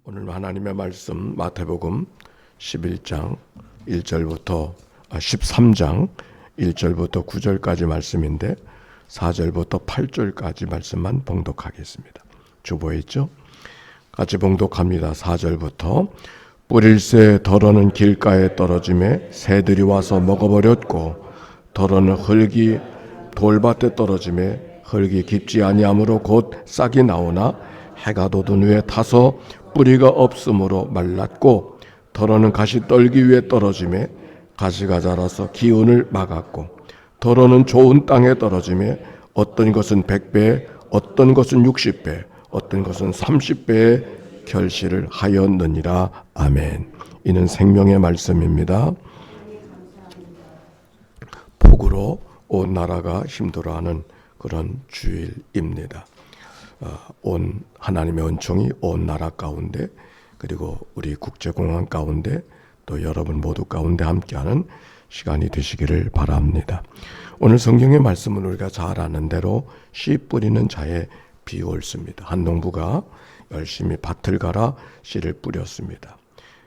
오늘 하나님의 말씀 마태복음 11장 1절부터 13장 1절부터 9절까지 말씀인데 4절부터 8절까지 말씀만 봉독하겠습니다. 주보에 있죠? 같이 봉독합니다. 4절부터 뿌릴새 덜어는 길가에 떨어짐에 새들이 와서 먹어버렸고 덜어는 흙이 돌밭에 떨어짐에 흙이 깊지 아니하므로 곧 싹이 나오나 해가 돋은 후에 타서 뿌리가 없으므로 말랐고 덜어는 가시떨기 위에 떨어짐에 가시가 자라서 기운을 막았고 덜어는 좋은 땅에 떨어짐에 어떤 것은 100배 어떤 것은 60배 어떤 것은 30배의 결실을 하였느니라. 아멘. 이는 생명의 말씀입니다. 폭우로 온 나라가 힘들어하는 그런 주일입니다. 온 하나님의 은총이 온 나라 가운데 그리고 우리 국제공항 가운데 또 여러분 모두 가운데 함께하는 시간이 되시기를 바랍니다. 오늘 성경의 말씀은 우리가 잘 아는 대로 씨 뿌리는 자의 비유였습니다. 한 농부가 열심히 밭을 갈아 씨를 뿌렸습니다.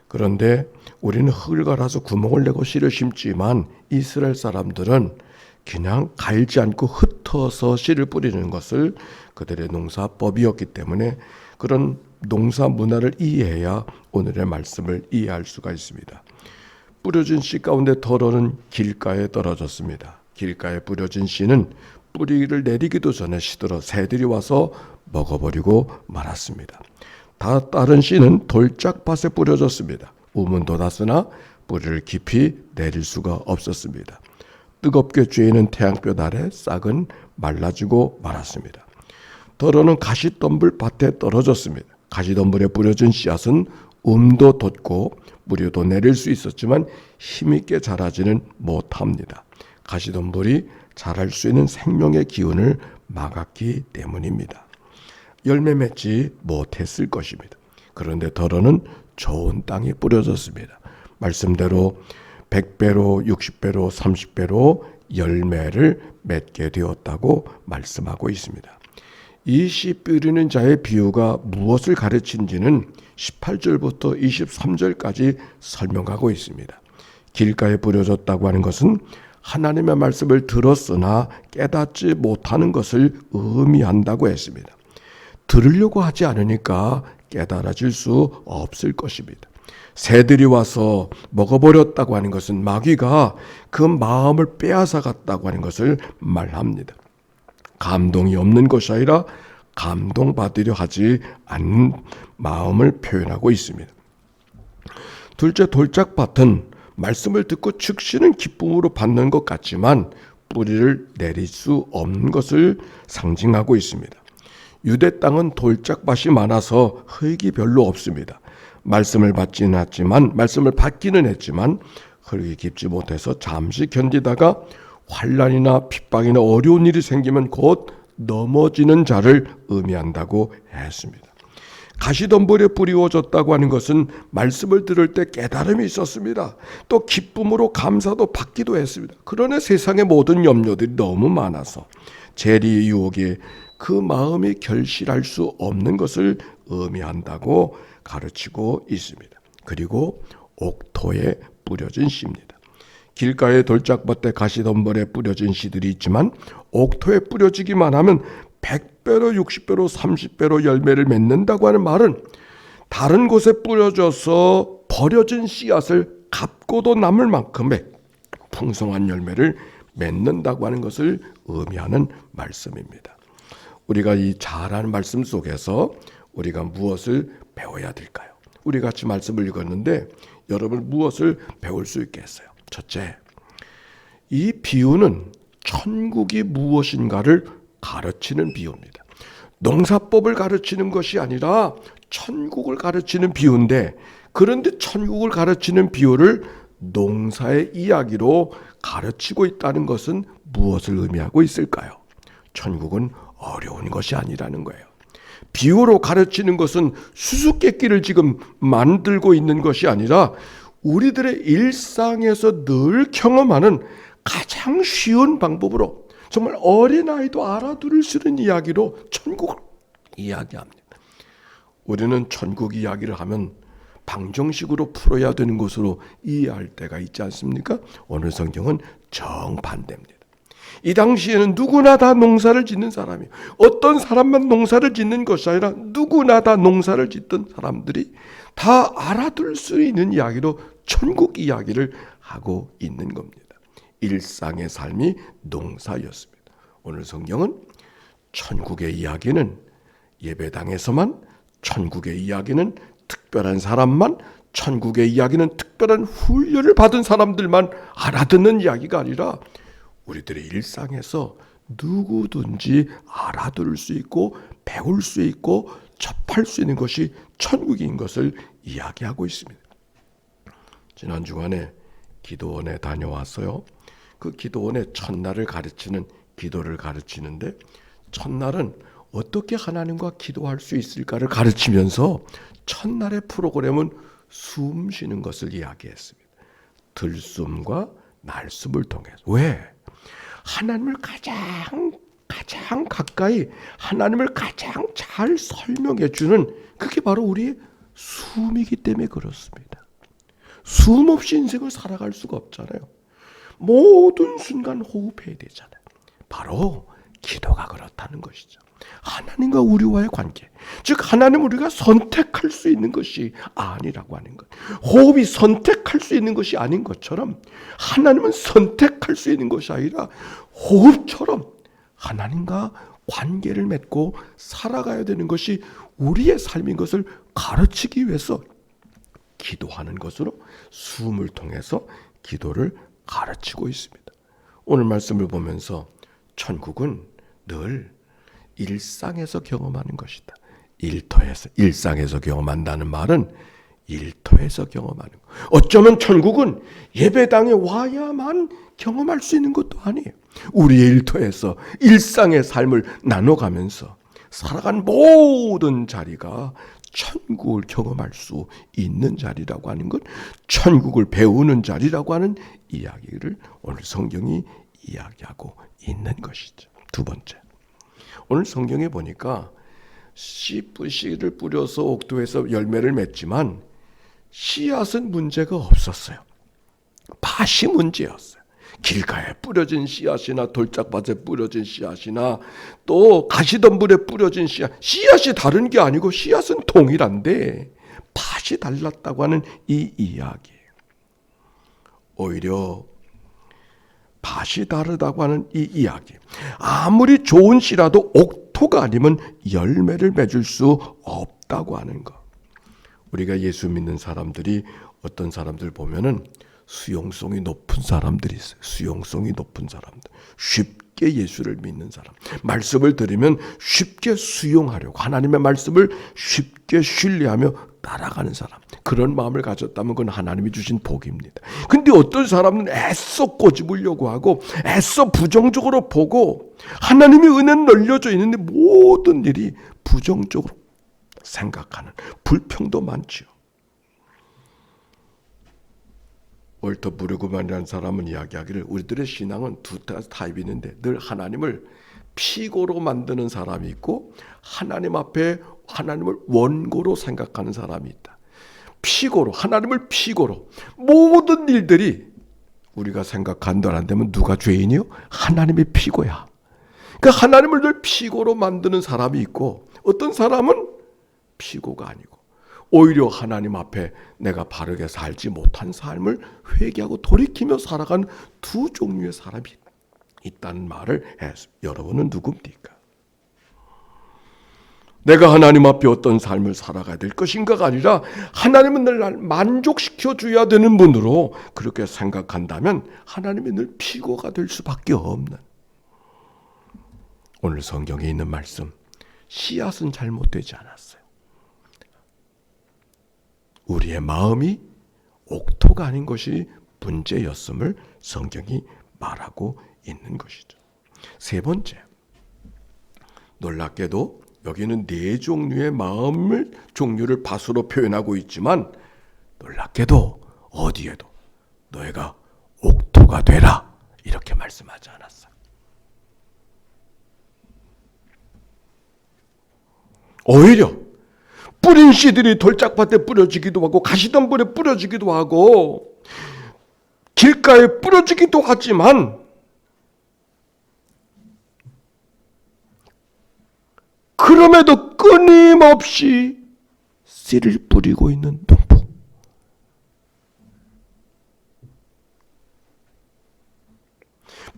그런데 우리는 흙을 갈아서 구멍을 내고 씨를 심지만 이스라엘 사람들은 그냥 갈지 않고 흩어서 씨를 뿌리는 것을 그들의 농사법이었기 때문에 그런 농사 문화를 이해해야 오늘의 말씀을 이해할 수가 있습니다. 뿌려진 씨 가운데 덜어는 길가에 떨어졌습니다. 길가에 뿌려진 씨는 뿌리를 내리기도 전에 시들어 새들이 와서 먹어버리고 말았습니다. 다른 씨는 돌짝밭에 뿌려졌습니다. 우문 돋았으나 뿌리를 깊이 내릴 수가 없었습니다. 뜨겁게 쬐이는 태양볕 아래 싹은 말라지고 말았습니다. 덜어는 가시덤불 밭에 떨어졌습니다. 가시덤불에 뿌려진 씨앗은 움도 돋고 뿌리도 내릴 수 있었지만 힘있게 자라지는 못합니다. 가시덤불이 자랄 수 있는 생명의 기운을 막았기 때문입니다. 열매 맺지 못했을 것입니다. 그런데 덜어는 좋은 땅에 뿌려졌습니다. 말씀대로 100배로 60배로 30배로 열매를 맺게 되었다고 말씀하고 있습니다. 이 씨 뿌리는 자의 비유가 무엇을 가르치는지는 18절부터 23절까지 설명하고 있습니다. 길가에 뿌려졌다고 하는 것은 하나님의 말씀을 들었으나 깨닫지 못하는 것을 의미한다고 했습니다. 들으려고 하지 않으니까 깨달아질 수 없을 것입니다. 새들이 와서 먹어버렸다고 하는 것은 마귀가 그 마음을 빼앗아 갔다고 하는 것을 말합니다. 감동이 없는 것이 아니라 감동받으려 하지 않는 마음을 표현하고 있습니다. 둘째, 돌짝밭은 말씀을 듣고 즉시는 기쁨으로 받는 것 같지만 뿌리를 내릴 수 없는 것을 상징하고 있습니다. 유대 땅은 돌짝밭이 많아서 흙이 별로 없습니다. 말씀을 받기는 했지만 흙이 깊지 못해서 잠시 견디다가 환난이나 핍박이나 어려운 일이 생기면 곧 넘어지는 자를 의미한다고 했습니다. 가시덤불에 뿌리워졌다고 하는 것은 말씀을 들을 때 깨달음이 있었습니다. 또 기쁨으로 감사도 받기도 했습니다. 그러나 세상의 모든 염려들이 너무 많아서 재리의 유혹에 그 마음이 결실할 수 없는 것을 의미한다고 가르치고 있습니다. 그리고 옥토에 뿌려진 씨입니다. 길가의 돌짝밭에 가시덤불에 뿌려진 씨들이 있지만 옥토에 뿌려지기만 하면 100배로 60배로 30배로 열매를 맺는다고 하는 말은 다른 곳에 뿌려져서 버려진 씨앗을 갚고도 남을 만큼의 풍성한 열매를 맺는다고 하는 것을 의미하는 말씀입니다. 우리가 이 잘하는 말씀 속에서 우리가 무엇을 배워야 될까요? 우리 같이 말씀을 읽었는데 여러분 무엇을 배울 수 있겠어요? 첫째, 이 비유는 천국이 무엇인가를 가르치는 비유입니다. 농사법을 가르치는 것이 아니라 천국을 가르치는 비유인데 그런데 천국을 가르치는 비유를 농사의 이야기로 가르치고 있다는 것은 무엇을 의미하고 있을까요? 천국은 어려운 것이 아니라는 거예요. 비유로 가르치는 것은 수수께끼를 지금 만들고 있는 것이 아니라 우리들의 일상에서 늘 경험하는 가장 쉬운 방법으로 정말 어린아이도 알아들을 수 있는 이야기로 천국을 이야기합니다. 우리는 천국 이야기를 하면 방정식으로 풀어야 되는 것으로 이해할 때가 있지 않습니까? 오늘 성경은 정반대입니다. 이 당시에는 누구나 다 농사를 짓는 사람이에요. 어떤 사람만 농사를 짓는 것이 아니라 누구나 다 농사를 짓던 사람들이 다 알아들 수 있는 이야기로 천국 이야기를 하고 있는 겁니다. 일상의 삶이 농사였습니다. 오늘 성경은 천국의 이야기는 예배당에서만, 천국의 이야기는 특별한 사람만, 천국의 이야기는 특별한 훈련을 받은 사람들만 알아듣는 이야기가 아니라 우리들의 일상에서 누구든지 알아들을 수 있고 배울 수 있고 접할 수 있는 것이 천국인 것을 이야기하고 있습니다. 지난 주간에 기도원에 다녀왔어요. 그 기도원의 첫날을 가르치는 기도를 가르치는데, 첫날은 어떻게 하나님과 기도할 수 있을까를 가르치면서 첫날의 프로그램은 숨 쉬는 것을 이야기했습니다. 들숨과 날숨을 통해서. 왜? 하나님을 가장 가까이, 하나님을 가장 잘 설명해 주는, 그게 바로 우리의 숨이기 때문에 그렇습니다. 숨 없이 인생을 살아갈 수가 없잖아요. 모든 순간 호흡해야 되잖아요. 바로 기도가 그렇다는 것이죠. 하나님과 우리와의 관계, 즉 하나님 우리가 선택할 수 있는 것이 아니라고 하는 것. 호흡이 선택할 수 있는 것이 아닌 것처럼 하나님은 선택할 수 있는 것이 아니라 호흡처럼 하나님과 관계를 맺고 살아가야 되는 것이 우리의 삶인 것을 가르치기 위해서 기도하는 것으로 숨을 통해서 기도를 가르치고 있습니다. 오늘 말씀을 보면서 천국은 늘 일상에서 경험하는 것이다. 일상에서 경험한다는 말은 일터에서 경험하는 것. 어쩌면 천국은 예배당에 와야만 경험할 수 있는 것도 아니에요. 우리의 일터에서 일상의 삶을 나눠가면서 살아간 모든 자리가 천국을 경험할 수 있는 자리라고 하는 것, 천국을 배우는 자리라고 하는 이야기를 오늘 성경이 이야기하고 있는 것이죠. 두 번째, 오늘 성경에 보니까 씨를 뿌려서 옥토에서 열매를 맺지만 씨앗은 문제가 없었어요. 밭이 문제였어요. 길가에 뿌려진 씨앗이나 돌짝밭에 뿌려진 씨앗이나 또 가시덤불에 뿌려진 씨앗이 다른 게 아니고 씨앗은 동일한데 밭이 달랐다고 하는 이 이야기예요. 오히려 밭이 다르다고 하는 이 이야기, 아무리 좋은 씨라도 옥토가 아니면 열매를 맺을 수 없다고 하는 것. 우리가 예수 믿는 사람들이 어떤 사람들 보면은 수용성이 높은 사람들이 있어요. 수용성이 높은 사람들, 쉽게 예수를 믿는 사람, 말씀을 들으면 쉽게 수용하려고, 하나님의 말씀을 쉽게 신뢰하며 따라가는 사람, 그런 마음을 가졌다면 그건 하나님이 주신 복입니다. 근데 어떤 사람은 애써 꼬집으려고 하고 애써 부정적으로 보고 하나님의 은혜는 널려져 있는데 모든 일이 부정적으로 생각하는 불평도 많죠. 월터 브루그만이라는 사람은 이야기하기를 우리들의 신앙은 두 타입이 있는데 늘 하나님을 피고로 만드는 사람이 있고 하나님 앞에 하나님을 원고로 생각하는 사람이 있다. 피고로, 하나님을 피고로, 모든 일들이 우리가 생각한대로 안 되면 누가 죄인이요? 하나님이 피고야. 그러니까 하나님을 늘 피고로 만드는 사람이 있고, 어떤 사람은 피고가 아니고 오히려 하나님 앞에 내가 바르게 살지 못한 삶을 회개하고 돌이키며 살아간 두 종류의 사람이 있다는 말을 해서 여러분은 누굽니까? 내가 하나님 앞에 어떤 삶을 살아가야 될 것인가가 아니라 하나님은 늘 만족시켜 줘야 되는 분으로 그렇게 생각한다면 하나님이 늘 피고가 될 수밖에 없는, 오늘 성경에 있는 말씀, 씨앗은 잘못되지 않았어요. 우리의 마음이 옥토가 아닌 것이 문제였음을 성경이 말하고 있는 것이죠. 세 번째, 놀랍게도 여기는 네 종류의 마음을 종류를 밭으로 표현하고 있지만 놀랍게도 어디에도 너희가 옥토가 되라 이렇게 말씀하지 않았어요. 오히려 뿌린 씨들이 돌짝밭에 뿌려지기도 하고 가시덤불에 뿌려지기도 하고 길가에 뿌려지기도 하지만 그럼에도 끊임없이 씨를 뿌리고 있는 농부.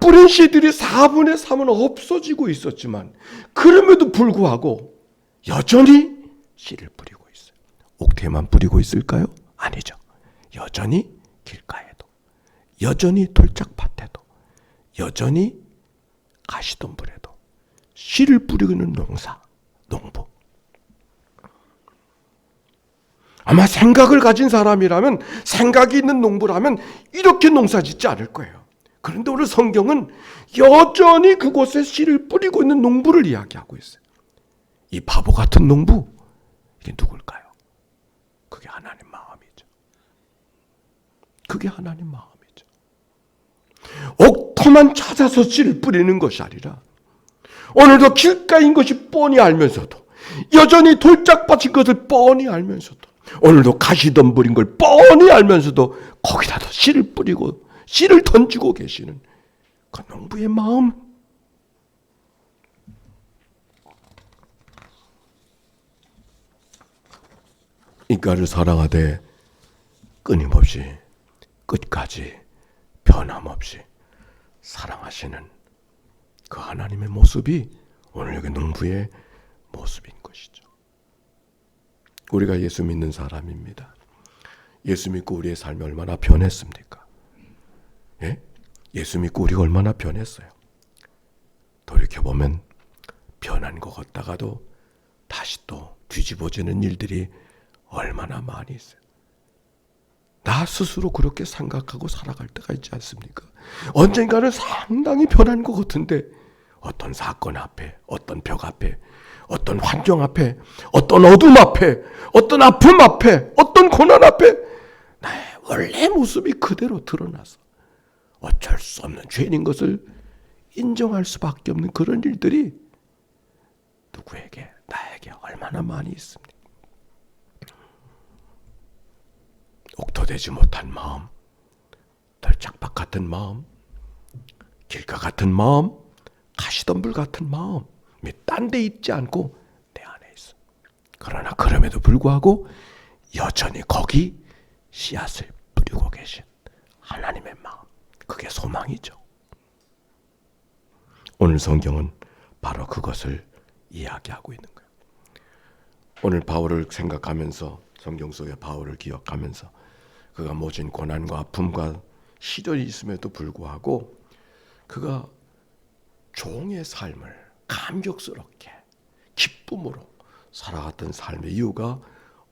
뿌린 씨들이 4분의 3은 없어지고 있었지만 그럼에도 불구하고 여전히 씨를 뿌리고 있어요. 옥태만 뿌리고 있을까요? 아니죠. 여전히 길가에도, 여전히 돌짝밭에도, 여전히 가시덤불에도 씨를 뿌리고 있는 농부. 아마 생각을 가진 사람이라면, 생각이 있는 농부라면 이렇게 농사 짓지 않을 거예요. 그런데 오늘 성경은 여전히 그곳에 씨를 뿌리고 있는 농부를 이야기하고 있어요. 이 바보 같은 농부, 이게 누굴까요? 그게 하나님 마음이죠. 그게 하나님 마음이죠. 옥터만 찾아서 씨를 뿌리는 것이 아니라 오늘도 길가인 것이 뻔히 알면서도, 여전히 돌짝밭인 것을 뻔히 알면서도, 오늘도 가시덤불인 걸 뻔히 알면서도 거기다도 씨를 뿌리고 씨를 던지고 계시는 그 농부의 마음. 인간을 사랑하되 끊임없이 끝까지 변함없이 사랑하시는 그 하나님의 모습이 오늘 여기 농부의 모습인 것이죠. 우리가 예수 믿는 사람입니다. 예수 믿고 우리의 삶이 얼마나 변했습니까? 예? 예수 믿고 우리가 얼마나 변했어요. 돌이켜보면 변한 것 같다가도 다시 또 뒤집어지는 일들이 얼마나 많이 있어요. 나 스스로 그렇게 생각하고 살아갈 때가 있지 않습니까? 언젠가는 상당히 변한 것 같은데 어떤 사건 앞에, 어떤 벽 앞에, 어떤 환경 앞에, 어떤 어둠 앞에, 어떤 아픔 앞에, 어떤 고난 앞에 나의 원래 모습이 그대로 드러나서 어쩔 수 없는 죄인인 것을 인정할 수밖에 없는 그런 일들이 누구에게, 나에게 얼마나 많이 있습니까? 옥토되지 못한 마음, 돌짝밭 같은 마음, 길가 같은 마음, 가시덤불 같은 마음이 딴 데 있지 않고 내 안에 있어. 그러나 그럼에도 불구하고 여전히 거기 씨앗을 뿌리고 계신 하나님의 마음, 그게 소망이죠. 오늘 성경은 바로 그것을 이야기하고 있는 거예요. 오늘 바울을 생각하면서, 성경 속의 바울을 기억하면서 그가 모진 고난과 아픔과 시련이 있음에도 불구하고 그가 종의 삶을 감격스럽게 기쁨으로 살아갔던 삶의 이유가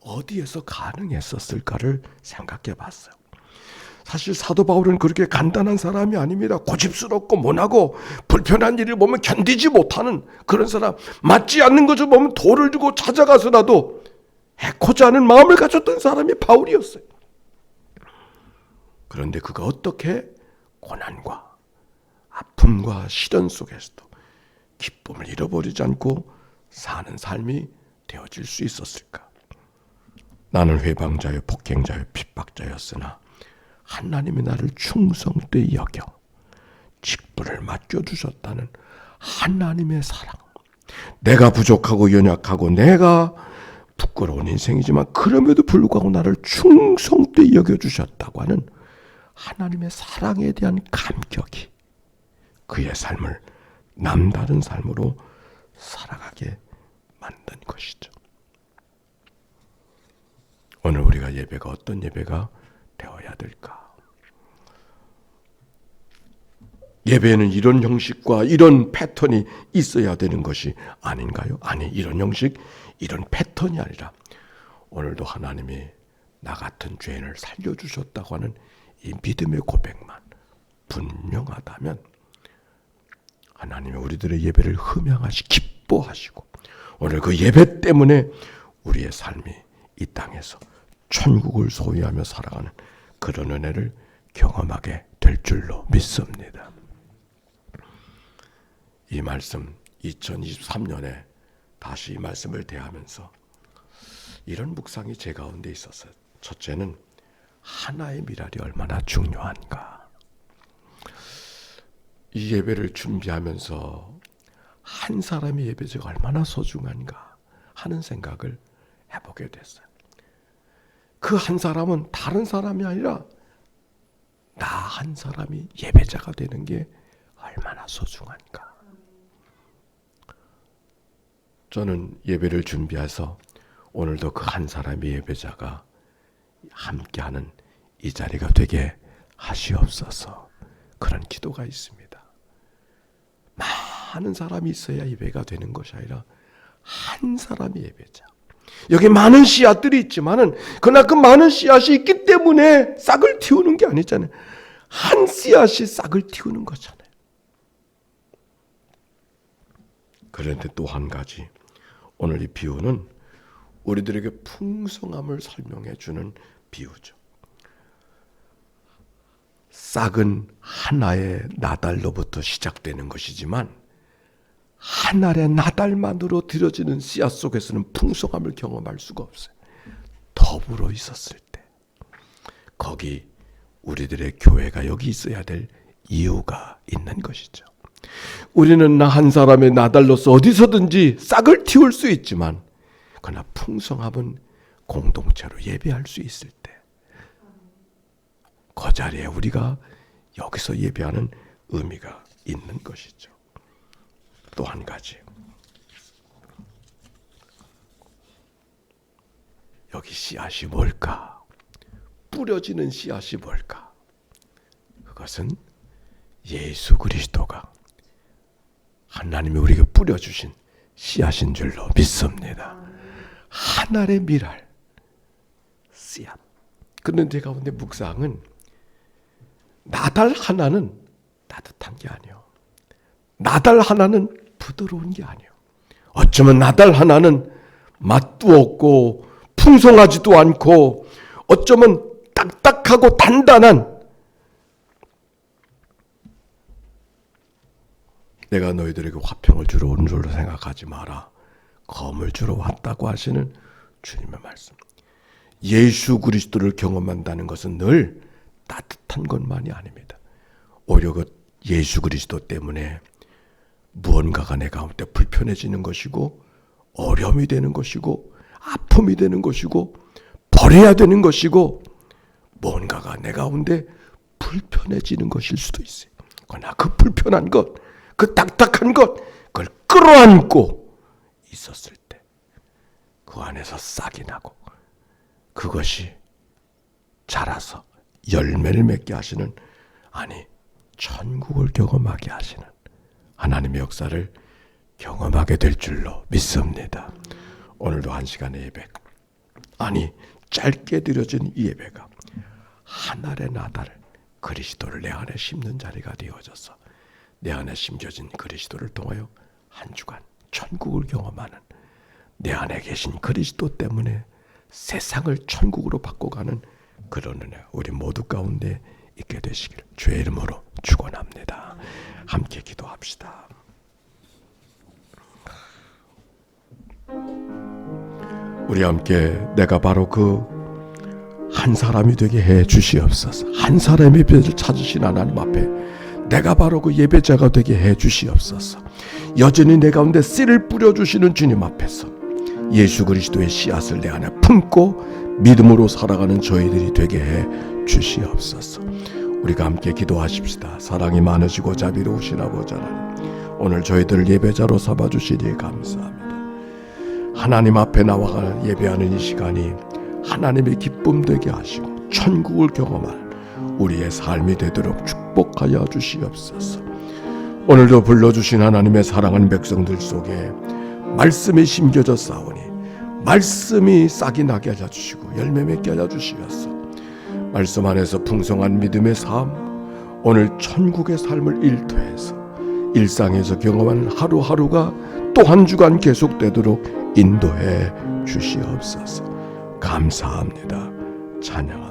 어디에서 가능했었을까를 생각해 봤어요. 사실 사도 바울은 그렇게 간단한 사람이 아닙니다. 고집스럽고 모나고 불편한 일을 보면 견디지 못하는 그런 사람, 맞지 않는 것을 보면 돌을 들고 찾아가서라도 해코지 않은 마음을 가졌던 사람이 바울이었어요. 그런데 그가 어떻게 고난과 아픔과 시련 속에서도 기쁨을 잃어버리지 않고 사는 삶이 되어질 수 있었을까? 나는 회방자요 폭행자요 핍박자였으나 하나님이 나를 충성되이 여겨 직분을 맡겨주셨다는 하나님의 사랑. 내가 부족하고 연약하고 내가 부끄러운 인생이지만 그럼에도 불구하고 나를 충성되이 여겨주셨다고 하는 하나님의 사랑에 대한 감격이 그의 삶을 남다른 삶으로 살아가게 만든 것이죠. 오늘 우리가 예배가 어떤 예배가 되어야 될까? 예배에는 이런 형식과 이런 패턴이 있어야 되는 것이 아닌가요? 아니, 이런 형식, 이런 패턴이 아니라 오늘도 하나님이 나 같은 죄인을 살려주셨다고 하는 이 믿음의 고백만 분명하다면 하나님이 우리들의 예배를 흠양하시 기뻐하시고 오늘 그 예배 때문에 우리의 삶이 이 땅에서 천국을 소유하며 살아가는 그런 은혜를 경험하게 될 줄로 믿습니다. 이 말씀 2023년에 다시 이 말씀을 대하면서 이런 묵상이 제 가운데 있었어요. 첫째는 하나의 미랄이 얼마나 중요한가. 이 예배를 준비하면서 한 사람의 예배자가 얼마나 소중한가 하는 생각을 해보게 됐어요. 그 한 사람은 다른 사람이 아니라 나 한 사람이 예배자가 되는 게 얼마나 소중한가. 저는 예배를 준비해서 오늘도 그 한 사람의 예배자가 함께하는 이 자리가 되게 하시옵소서. 그런 기도가 있습니다. 많은 사람이 있어야 예배가 되는 것이 아니라 한 사람이 예배자. 여기 많은 씨앗들이 있지만은 그러나 그 많은 씨앗이 있기 때문에 싹을 틔우는 게 아니잖아요. 한 씨앗이 싹을 틔우는 거잖아요. 그런데 또 한 가지, 오늘 이 비유는 우리들에게 풍성함을 설명해 주는 비유죠. 싹은 하나의 나달로부터 시작되는 것이지만 한 알의 나달만으로 들여지는 씨앗 속에서는 풍성함을 경험할 수가 없어요. 더불어 있었을 때 거기 우리들의 교회가 여기 있어야 될 이유가 있는 것이죠. 우리는 나 한 사람의 나달로서 어디서든지 싹을 틔울 수 있지만 그러나 풍성함은 공동체로 예배할 수 있을 때 그 자리에 우리가 여기서 예배하는 의미가 있는 것이죠. 또 한 가지, 여기 씨앗이 뭘까? 뿌려지는 씨앗이 뭘까? 그것은 예수 그리스도가 하나님이 우리에게 뿌려주신 씨앗인 줄로 믿습니다. 하나의 미랄, 씨앗. 그런데 가운데 묵상은 나달 하나는 따뜻한 게 아니요, 나달 하나는 부드러운 게 아니요, 어쩌면 나달 하나는 맛도 없고 풍성하지도 않고 어쩌면 딱딱하고 단단한, 내가 너희들에게 화평을 주러 온 줄로 생각하지 마라, 검을 주러 왔다고 하시는 주님의 말씀. 예수 그리스도를 경험한다는 것은 늘 따뜻한 것만이 아닙니다. 오히려 그 예수 그리스도 때문에 무언가가 내 가운데 불편해지는 것이고 어려움이 되는 것이고 아픔이 되는 것이고 버려야 되는 것이고 뭔가가 내 가운데 불편해지는 것일 수도 있어요. 그러나 그 불편한 것, 그 딱딱한 것, 그걸 끌어안고 있었을 때 그 안에서 싹이 나고 그것이 자라서 열매를 맺게 하시는, 아니 천국을 경험하게 하시는 하나님의 역사를 경험하게 될 줄로 믿습니다. 오늘도 한 시간의 예배, 아니 짧게 드려진 이 예배가 한 알의 나달 그리스도를 내 안에 심는 자리가 되어져서 내 안에 심겨진 그리스도를 통하여 한 주간 천국을 경험하는, 내 안에 계신 그리스도 때문에 세상을 천국으로 바꿔가는 그런 은혜 우리 모두 가운데 있게 되시길 주의 이름으로 축원합니다. 함께 기도합시다. 우리 함께 내가 바로 그 한 사람이 되게 해 주시옵소서. 한 사람의 예배를 찾으신 하나님 앞에 내가 바로 그 예배자가 되게 해 주시옵소서. 여전히 내 가운데 씨를 뿌려주시는 주님 앞에서 예수 그리스도의 씨앗을 내 안에 품고 믿음으로 살아가는 저희들이 되게 해 주시옵소서. 우리가 함께 기도하십시다. 사랑이 많으시고 자비로우신 아버지 하나님, 오늘 저희들을 예배자로 삼아주시니 감사합니다. 하나님 앞에 나와 예배하는 이 시간이 하나님의 기쁨 되게 하시고 천국을 경험할 우리의 삶이 되도록 축복하여 주시옵소서. 오늘도 불러주신 하나님의 사랑하는 백성들 속에 말씀이 심겨져 싸우니 말씀이 싹이 나게 하여 주시고 열매 맺게 하여 주시옵소서. 말씀 안에서 풍성한 믿음의 삶, 오늘 천국의 삶을 일터에서 일상에서 경험하는 하루하루가 또 한 주간 계속되도록 인도해 주시옵소서. 감사합니다. 찬양.